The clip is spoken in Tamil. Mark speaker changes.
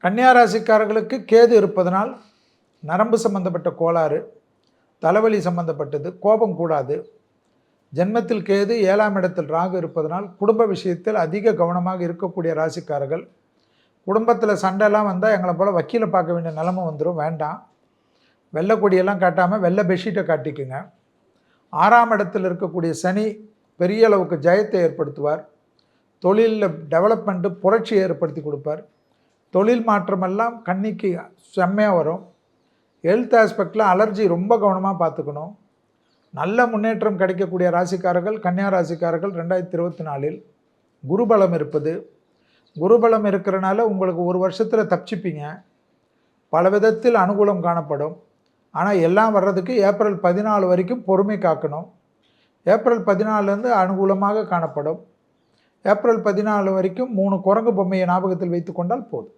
Speaker 1: கன்னியா ராசிக்காரர்களுக்கு கேது இருப்பதனால் நரம்பு சம்பந்தப்பட்ட கோளாறு, தலைவலி சம்பந்தப்பட்டது, கோபம் கூடாது. ஜென்மத்தில் கேது 7ஆம் இடத்தில் ராகு இருப்பதனால் குடும்ப விஷயத்தில் அதிக கவனமாக இருக்கக்கூடிய ராசிக்காரர்கள். குடும்பத்தில் சண்டைலாம் வந்தால் எங்களை போல் வக்கீலை பார்க்க வேண்டிய நிலைமை வந்துடும், வேண்டாம். வெள்ளை கொடியெல்லாம் காட்டாமல் வெள்ளை பெட்ஷீட்டை காட்டிக்குங்க. 6ஆம் இடத்தில் இருக்கக்கூடிய சனி பெரிய அளவுக்கு ஜெயத்தை ஏற்படுத்துவார். தொழிலில் டெவலப்மெண்ட்டு புரட்சி ஏற்படுத்தி கொடுப்பார். தொழில் மாற்றமெல்லாம் கன்னிக்கு செம்மையாக வரும். ஹெல்த் ஆஸ்பெக்டில் அலர்ஜி ரொம்ப கவனமாக பார்த்துக்கணும். நல்ல முன்னேற்றம் கிடைக்கக்கூடிய ராசிக்காரர்கள் கன்னியா ராசிக்காரர்கள் 2024இல் குருபலம் இருப்பது. குருபலம் இருக்கிறனால உங்களுக்கு ஒரு வருஷத்தில் தப்பிச்சிப்பீங்க. பல விதத்தில் அனுகூலம் காணப்படும். ஆனால் எல்லாம் வர்றதுக்கு ஏப்ரல் 14 வரைக்கும் பொறுமை காக்கணும். ஏப்ரல் 14லேருந்து அனுகூலமாக காணப்படும். ஏப்ரல் 14 வரைக்கும் 3 குரங்கு பொம்மையை ஞாபகத்தில் வைத்து கொண்டால் போதும்.